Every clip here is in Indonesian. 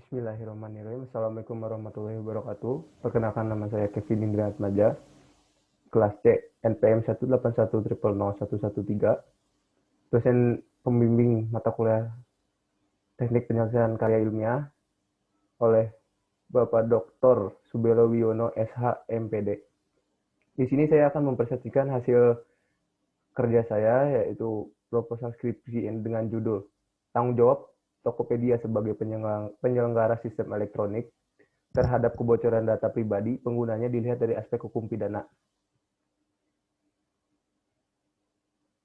Bismillahirrahmanirrahim. Assalamualaikum warahmatullahi wabarakatuh. Perkenalkan, nama saya Kevin Indra Atmaja, kelas C, NPM 181000113, dosen pembimbing mata kuliah Teknik Penyelesaian Karya Ilmiah oleh Bapak Dr. Subelo Wiono SH MPD. Di sini saya akan mempresentasikan hasil kerja saya, yaitu proposal skripsi dengan judul Tanggung Jawab Tokopedia sebagai penyelenggara sistem elektronik terhadap kebocoran data pribadi penggunanya dilihat dari aspek hukum pidana.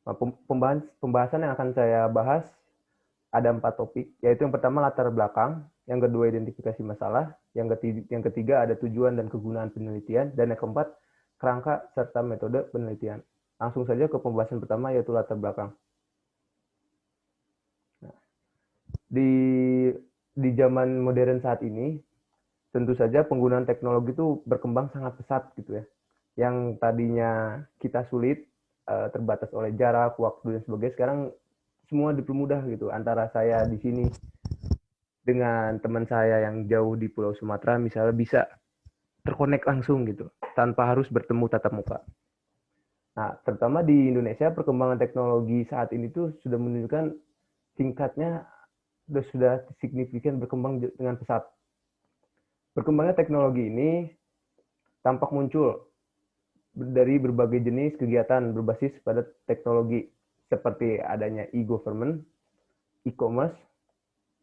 Nah, pembahasan yang akan saya bahas ada 4 topik, yaitu yang pertama latar belakang, yang kedua identifikasi masalah, yang ketiga ada tujuan dan kegunaan penelitian, dan yang keempat kerangka serta metode penelitian. Langsung saja ke pembahasan pertama, yaitu latar belakang. Nah, di zaman modern saat ini, tentu saja penggunaan teknologi itu berkembang sangat pesat gitu ya. Yang tadinya kita sulit, terbatas oleh jarak, waktu dan sebagainya, sekarang semua dipermudah gitu. Antara saya di sini dengan teman saya yang jauh di Pulau Sumatera misalnya bisa terkonek langsung gitu, tanpa harus bertemu tatap muka. Nah, terutama di Indonesia perkembangan teknologi saat ini tuh sudah menunjukkan tingkatnya sudah signifikan berkembang dengan pesat. Berkembangnya teknologi ini tampak muncul dari berbagai jenis kegiatan berbasis pada teknologi seperti adanya e-government, e-commerce,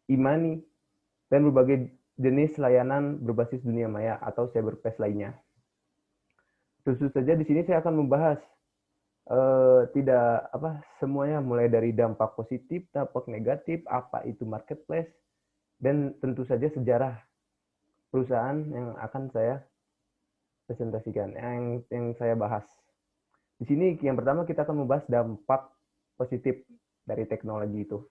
e-money, dan berbagai jenis layanan berbasis dunia maya atau cyberspace lainnya. Tentu saja di sini saya akan membahas tidak semuanya, mulai dari dampak positif, dampak negatif, apa itu marketplace, dan tentu saja sejarah perusahaan yang akan saya presentasikan, yang saya bahas. Di sini yang pertama kita akan membahas dampak positif dari teknologi itu.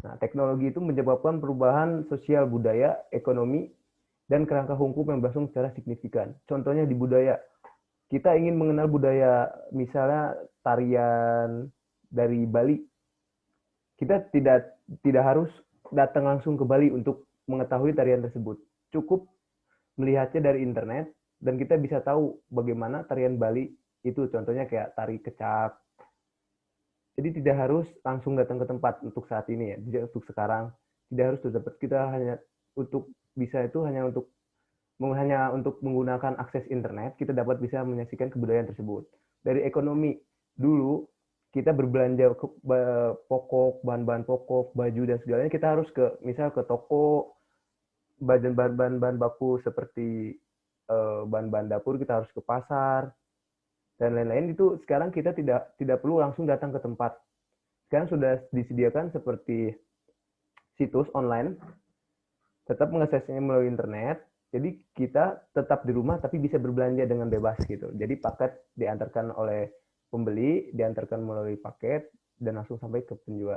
Nah, teknologi itu menyebabkan perubahan sosial, budaya, ekonomi, dan kerangka hukum yang berlangsung secara signifikan. Contohnya di budaya, kita ingin mengenal budaya, misalnya tarian dari Bali. Kita tidak harus datang langsung ke Bali untuk mengetahui tarian tersebut. Cukup melihatnya dari internet, dan kita bisa tahu bagaimana tarian Bali itu, contohnya kayak tari kecak. Jadi tidak harus langsung datang ke tempat untuk saat ini ya, tidak untuk sekarang, tidak harus dapat, kita hanya untuk bisa itu hanya untuk menggunakan akses internet, kita dapat bisa menyaksikan kebudayaan tersebut. Dari ekonomi, dulu kita berbelanja pokok, bahan-bahan pokok, baju dan segalanya, kita harus misal ke toko, bahan-bahan baku seperti bahan-bahan dapur, kita harus ke pasar dan lain-lain. Itu sekarang kita tidak perlu langsung datang ke tempat. Sekarang sudah disediakan seperti situs online, tetap mengaksesnya melalui internet. Jadi kita tetap di rumah tapi bisa berbelanja dengan bebas gitu. Jadi paket diantarkan oleh pembeli, diantarkan melalui paket dan langsung sampai ke penjual.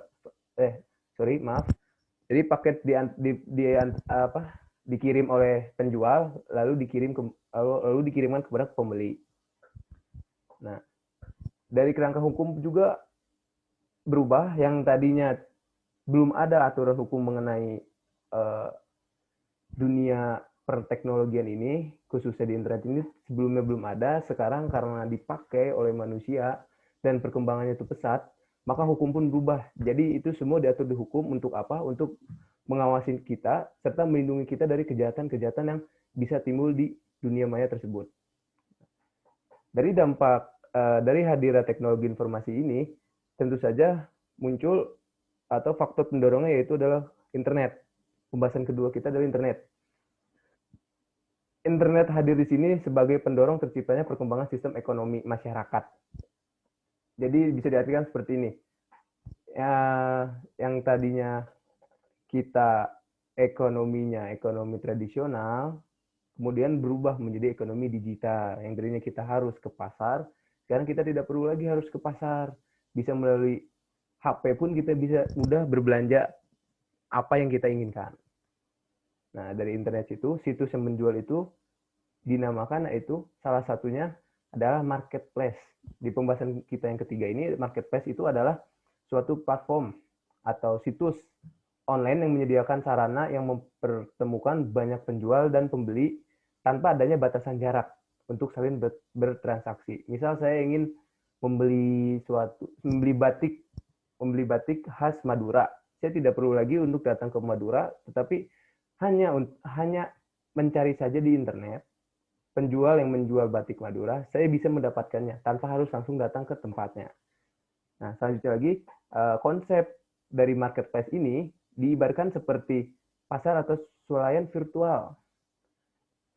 Maaf. Jadi paket dikirim oleh penjual, lalu dikirimkan kepada pembeli. Nah, dari kerangka hukum juga berubah, yang tadinya belum ada aturan hukum mengenai dunia perteknologian ini, khususnya di internet ini, sebelumnya belum ada. Sekarang karena dipakai oleh manusia dan perkembangannya itu pesat, maka hukum pun berubah. Jadi itu semua diatur di hukum untuk apa? Untuk mengawasi kita serta melindungi kita dari kejahatan-kejahatan yang bisa timbul di dunia maya tersebut. Dari dampak dari hadirnya teknologi informasi ini, tentu saja muncul atau faktor pendorongnya yaitu adalah internet. Pembahasan kedua kita adalah internet. Internet hadir di sini sebagai pendorong terciptanya perkembangan sistem ekonomi masyarakat. Jadi bisa diartikan seperti ini. Ya, yang tadinya kita ekonominya ekonomi tradisional, kemudian berubah menjadi ekonomi digital. Yang tadinya kita harus ke pasar, sekarang kita tidak perlu lagi harus ke pasar. Bisa melalui HP pun kita bisa mudah berbelanja apa yang kita inginkan. Nah, dari internet itu, situs yang menjual itu dinamakan, yaitu salah satunya adalah marketplace. Di pembahasan kita yang ketiga ini, marketplace itu adalah suatu platform atau situs online yang menyediakan sarana yang mempertemukan banyak penjual dan pembeli tanpa adanya batasan jarak untuk saling bertransaksi. Misal saya ingin membeli batik khas Madura. Saya tidak perlu lagi untuk datang ke Madura, tetapi hanya mencari saja di internet penjual yang menjual batik Madura, saya bisa mendapatkannya tanpa harus langsung datang ke tempatnya. Nah, selanjutnya lagi, konsep dari marketplace ini diibaratkan seperti pasar atau swalayan virtual.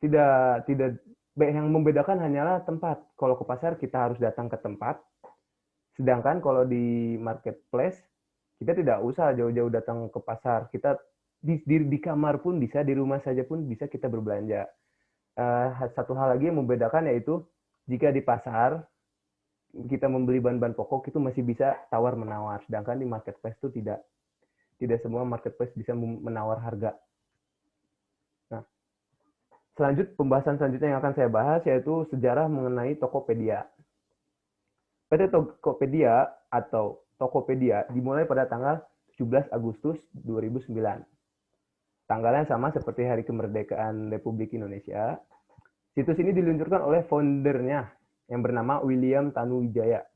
Tidak yang membedakan hanyalah tempat. Kalau ke pasar kita harus datang ke tempat, sedangkan kalau di marketplace kita tidak usah jauh-jauh datang ke pasar. Kita di kamar pun bisa, di rumah saja pun bisa kita berbelanja. Satu hal lagi yang membedakan yaitu jika di pasar kita membeli bahan-bahan pokok itu masih bisa tawar menawar, sedangkan di marketplace itu tidak semua marketplace bisa menawar harga. Nah, pembahasan selanjutnya yang akan saya bahas yaitu sejarah mengenai Tokopedia. PT Tokopedia atau Tokopedia dimulai pada tanggal 17 Agustus 2009. Tanggalnya sama seperti hari kemerdekaan Republik Indonesia. Situs ini diluncurkan oleh foundernya yang bernama William Tanuwijaya.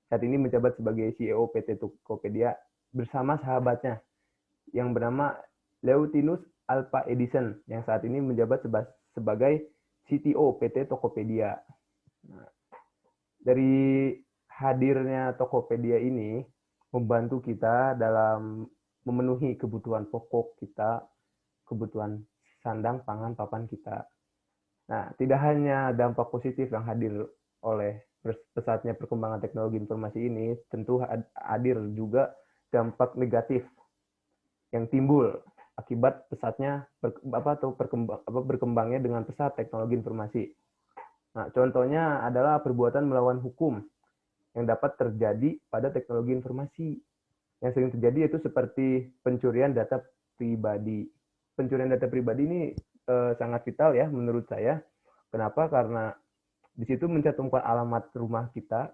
Saat ini menjabat sebagai CEO PT Tokopedia bersama sahabatnya yang bernama Leontinus Alpha Edison yang saat ini menjabat sebagai CTO PT Tokopedia. Nah, dari hadirnya Tokopedia ini membantu kita dalam memenuhi kebutuhan pokok kita, kebutuhan sandang, pangan, papan kita. Nah, tidak hanya dampak positif yang hadir oleh pesatnya perkembangan teknologi informasi ini, tentu hadir juga dampak negatif yang timbul akibat pesatnya berkembangnya dengan pesat teknologi informasi. Nah, contohnya adalah perbuatan melawan hukum yang dapat terjadi pada teknologi informasi. Yang sering terjadi yaitu seperti pencurian data pribadi. Pencurian data pribadi ini sangat vital ya menurut saya. Kenapa? Karena di situ mencantumkan alamat rumah kita,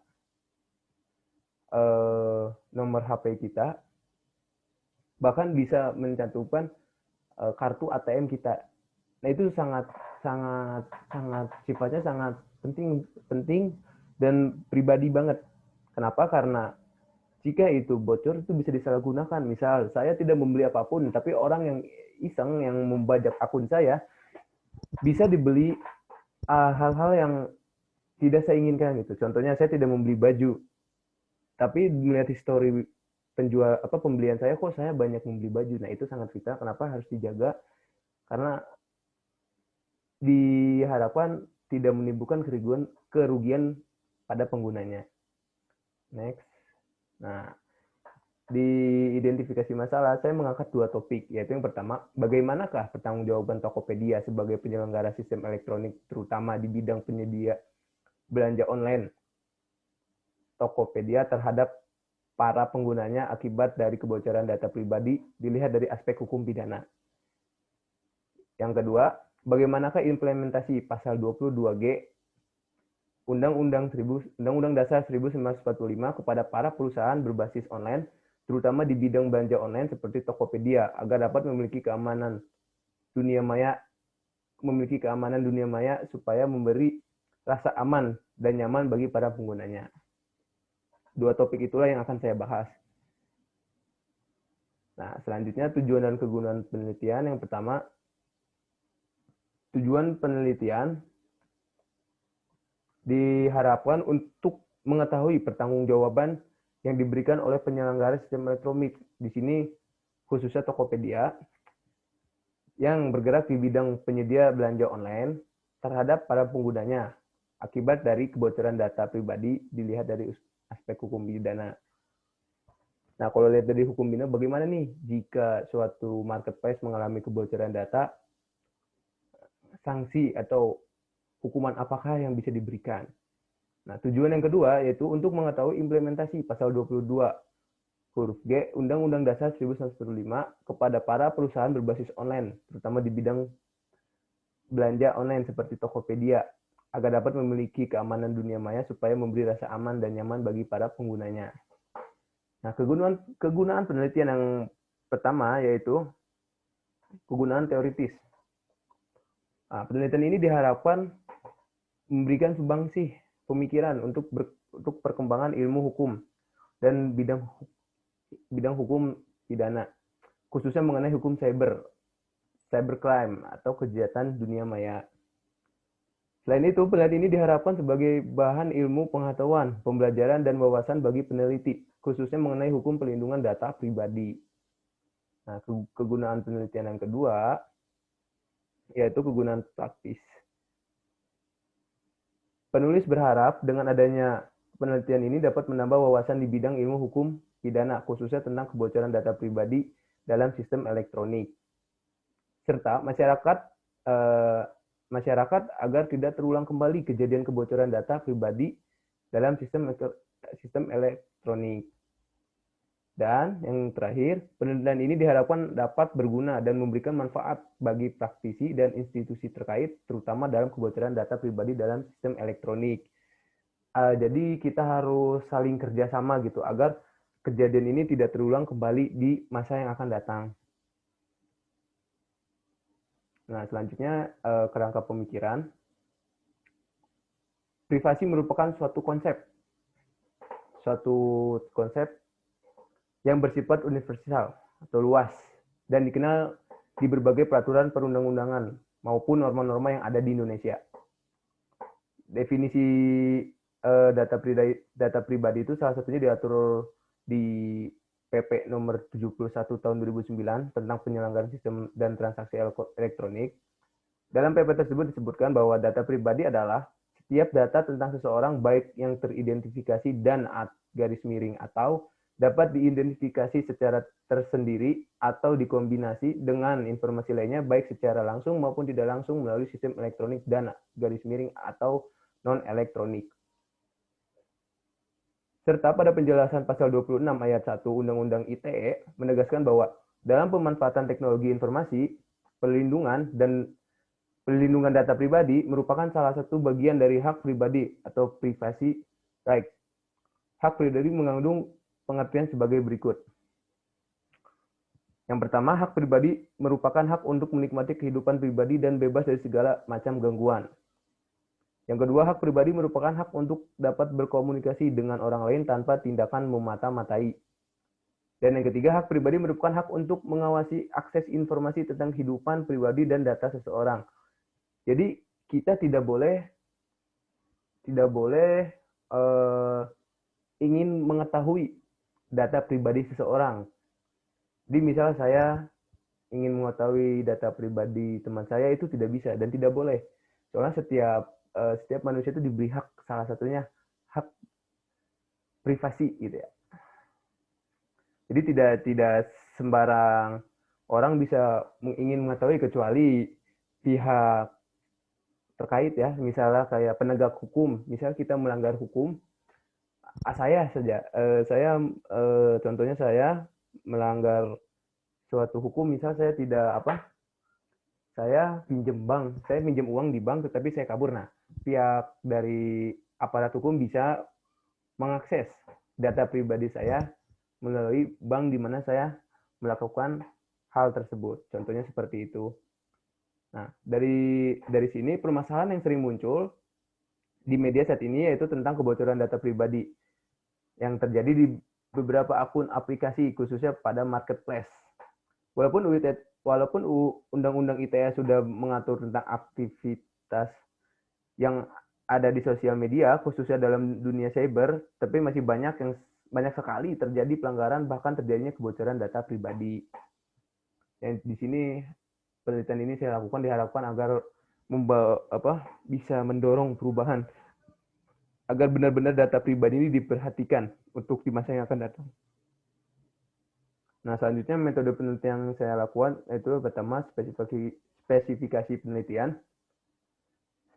nomor HP kita, bahkan bisa mencantumkan kartu ATM kita. Nah, itu sangat sifatnya sangat penting dan pribadi banget. Kenapa? Karena jika itu bocor itu bisa disalahgunakan. Misal saya tidak membeli apapun, tapi orang yang iseng yang membajak akun saya bisa dibeli hal-hal yang tidak saya inginkan gitu. Contohnya saya tidak membeli baju, tapi melihat histori pembelian saya, kok saya banyak membeli baju. Nah, itu sangat vital. Kenapa harus dijaga? Karena diharapkan tidak menimbulkan kerugian pada penggunanya. Next. Nah, di identifikasi masalah, saya mengangkat dua topik, yaitu yang pertama, bagaimanakah pertanggungjawaban Tokopedia sebagai penyelenggara sistem elektronik, terutama di bidang penyedia belanja online Tokopedia terhadap para penggunanya akibat dari kebocoran data pribadi, dilihat dari aspek hukum pidana. Yang kedua, bagaimanakah implementasi pasal 22G Undang-Undang Dasar 1945 kepada para perusahaan berbasis online, terutama di bidang belanja online seperti Tokopedia, agar dapat memiliki keamanan dunia maya supaya memberi rasa aman dan nyaman bagi para penggunanya. Dua topik itulah yang akan saya bahas. Nah, selanjutnya tujuan dan kegunaan penelitian. Yang pertama, tujuan penelitian diharapkan untuk mengetahui pertanggungjawaban yang diberikan oleh penyelenggara sistem elektronik. Di sini khususnya Tokopedia yang bergerak di bidang penyedia belanja online terhadap para penggunanya akibat dari kebocoran data pribadi, dilihat dari aspek hukum pidana. Nah, kalau lihat dari hukum pidana, bagaimana nih jika suatu marketplace mengalami kebocoran data, sanksi atau hukuman apakah yang bisa diberikan? Nah, tujuan yang kedua yaitu untuk mengetahui implementasi pasal 22 huruf G Undang-Undang Dasar 1945 kepada para perusahaan berbasis online, terutama di bidang belanja online seperti Tokopedia, agar dapat memiliki keamanan dunia maya supaya memberi rasa aman dan nyaman bagi para penggunanya. Nah, kegunaan penelitian yang pertama yaitu kegunaan teoritis. Nah, penelitian ini diharapkan memberikan sumbangsih pemikiran untuk perkembangan ilmu hukum dan bidang hukum pidana, khususnya mengenai hukum cybercrime atau kejahatan dunia maya. Selain itu, penelitian ini diharapkan sebagai bahan ilmu pengetahuan, pembelajaran, dan wawasan bagi peneliti, khususnya mengenai hukum pelindungan data pribadi. Nah, kegunaan penelitian yang kedua yaitu kegunaan praktis. Penulis berharap dengan adanya penelitian ini dapat menambah wawasan di bidang ilmu hukum pidana, khususnya tentang kebocoran data pribadi dalam sistem elektronik, serta masyarakat agar tidak terulang kembali kejadian kebocoran data pribadi dalam sistem elektronik. Dan yang terakhir, penelitian ini diharapkan dapat berguna dan memberikan manfaat bagi praktisi dan institusi terkait, terutama dalam kebocoran data pribadi dalam sistem elektronik. Jadi kita harus saling kerjasama gitu, agar kejadian ini tidak terulang kembali di masa yang akan datang. Nah, selanjutnya kerangka pemikiran. Privasi merupakan suatu konsep yang bersifat universal atau luas dan dikenal di berbagai peraturan perundang-undangan maupun norma-norma yang ada di Indonesia. Definisi data pribadi itu salah satunya diatur di PP nomor 71 tahun 2009 tentang penyelenggaraan sistem dan transaksi elektronik. Dalam PP tersebut disebutkan bahwa data pribadi adalah setiap data tentang seseorang baik yang teridentifikasi dan garis miring atau dapat diidentifikasi secara tersendiri atau dikombinasi dengan informasi lainnya baik secara langsung maupun tidak langsung melalui sistem elektronik dan garis miring atau non-elektronik. Serta pada penjelasan pasal 26 ayat 1 Undang-Undang ITE menegaskan bahwa dalam pemanfaatan teknologi informasi, perlindungan data pribadi merupakan salah satu bagian dari hak pribadi atau privacy right. Hak pribadi mengandung pengertian sebagai berikut. Yang pertama, hak pribadi merupakan hak untuk menikmati kehidupan pribadi dan bebas dari segala macam gangguan. Yang kedua, hak pribadi merupakan hak untuk dapat berkomunikasi dengan orang lain tanpa tindakan memata-matai. Dan yang ketiga, hak pribadi merupakan hak untuk mengawasi akses informasi tentang kehidupan pribadi dan data seseorang. Jadi kita tidak boleh ingin mengetahui data pribadi seseorang. Jadi misalnya saya ingin mengetahui data pribadi teman saya, itu tidak bisa dan tidak boleh. Soalnya setiap manusia itu diberi hak, salah satunya hak privasi gitu ya. Jadi tidak sembarang orang bisa ingin mengetahui kecuali pihak terkait ya, misalnya kayak penegak hukum, misalnya kita melanggar hukum, contohnya saya melanggar suatu hukum, misal saya saya pinjam uang di bank tetapi saya kabur. Nah, pihak dari aparat hukum bisa mengakses data pribadi saya melalui bank di mana saya melakukan hal tersebut. Contohnya seperti itu. Nah, dari sini permasalahan yang sering muncul di media saat ini yaitu tentang kebocoran data pribadi yang terjadi di beberapa akun aplikasi, khususnya pada marketplace. Walaupun Undang-Undang ITE sudah mengatur tentang aktivitas yang ada di sosial media, khususnya dalam dunia cyber, tapi masih banyak sekali terjadi pelanggaran, bahkan terjadinya kebocoran data pribadi. Yang di sini penelitian ini saya lakukan diharapkan agar bisa mendorong perubahan agar benar-benar data pribadi ini diperhatikan untuk di masa yang akan datang. Nah, selanjutnya metode penelitian yang saya lakukan yaitu pertama spesifikasi penelitian.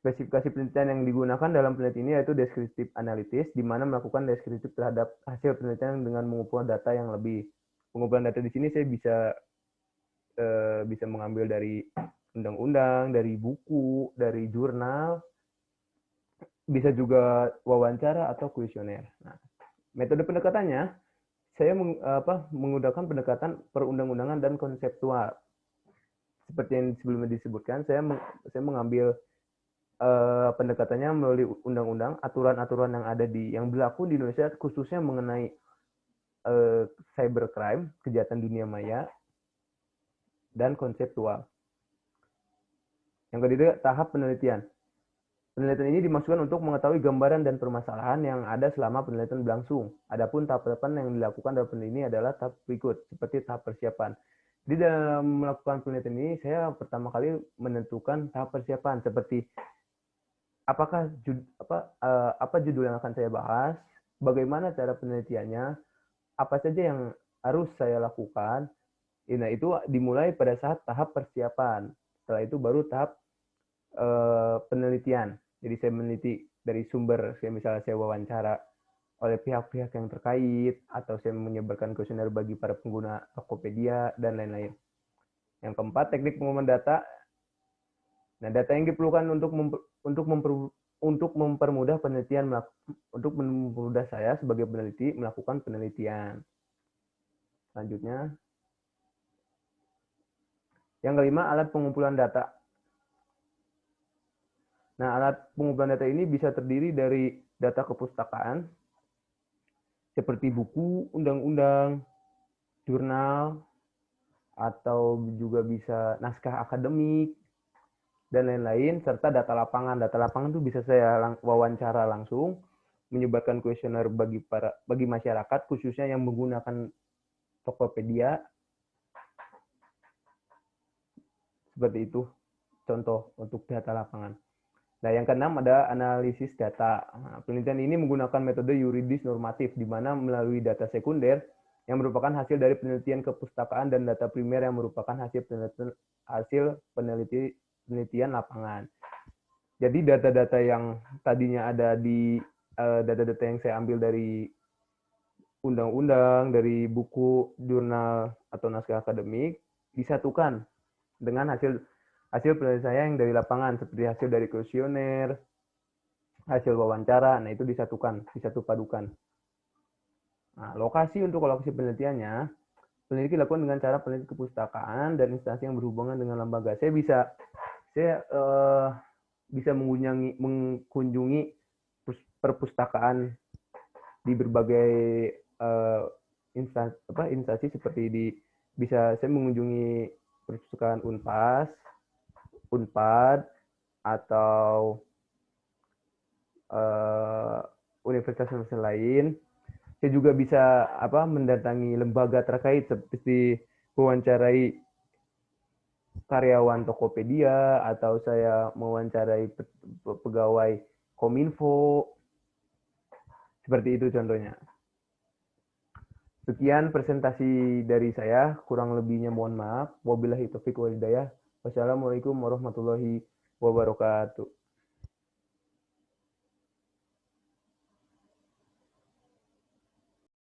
Spesifikasi penelitian yang digunakan dalam penelitian ini yaitu deskriptif analitis, di mana melakukan deskriptif terhadap hasil penelitian dengan mengumpulkan data yang lebih. Pengumpulan data di sini saya bisa mengambil dari undang-undang, dari buku, dari jurnal, bisa juga wawancara atau kuesioner. Nah, metode pendekatannya saya menggunakan pendekatan perundang-undangan dan konseptual. Seperti yang sebelumnya disebutkan, saya mengambil pendekatannya melalui undang-undang, aturan-aturan yang berlaku di Indonesia, khususnya mengenai cybercrime, kejahatan dunia maya, dan konseptual. Yang kedua, tahap penelitian. Penelitian ini dimaksudkan untuk mengetahui gambaran dan permasalahan yang ada selama penelitian berlangsung. Adapun tahap-tahapan yang dilakukan dalam penelitian ini adalah tahap berikut, seperti tahap persiapan. Di dalam melakukan penelitian ini, saya pertama kali menentukan tahap persiapan, seperti apa judul yang akan saya bahas, bagaimana cara penelitiannya, apa saja yang harus saya lakukan. Nah, itu dimulai pada saat tahap persiapan. Setelah itu baru tahap penelitian. Jadi saya meneliti dari sumber, misalnya saya wawancara oleh pihak-pihak yang terkait, atau saya menyebarkan kuesioner bagi para pengguna Tokopedia, dan lain-lain. Yang keempat, teknik pengumuman data. Nah, data yang diperlukan untuk mempermudah penelitian, untuk mempermudah saya sebagai peneliti melakukan penelitian. Selanjutnya, yang kelima, alat pengumpulan data. Nah, alat pengumpulan data ini bisa terdiri dari data kepustakaan, seperti buku, undang-undang, jurnal, atau juga bisa naskah akademik, dan lain-lain, serta data lapangan. Data lapangan itu bisa saya wawancara langsung, menyebarkan kuesioner bagi masyarakat, khususnya yang menggunakan Tokopedia. Seperti itu contoh untuk data lapangan. Nah, yang keenam ada analisis data. Nah, penelitian ini menggunakan metode yuridis normatif, di mana melalui data sekunder yang merupakan hasil dari penelitian kepustakaan dan data primer yang merupakan hasil penelitian lapangan. Jadi data-data yang tadinya ada di data-data yang saya ambil dari undang-undang, dari buku, jurnal, atau naskah akademik, disatukan dengan hasil penelitian saya yang dari lapangan, seperti hasil dari kuesioner, hasil wawancara. Nah, itu disatu padukan. Nah, lokasi penelitiannya, peneliti lakukan dengan cara peneliti kepustakaan dan instansi yang berhubungan dengan lembaga. Saya bisa mengunjungi perpustakaan di berbagai instansi, seperti saya mengunjungi perpustakaan Unpas, Unpad, atau universitas lain. Saya juga bisa mendatangi lembaga terkait, seperti mewawancarai karyawan Tokopedia, atau saya mewawancarai pegawai Kominfo. Seperti itu contohnya. Sekian presentasi dari saya, kurang lebihnya mohon maaf. Wabillahi taufiq wal hidayah. Wassalamualaikum warahmatullahi wabarakatuh.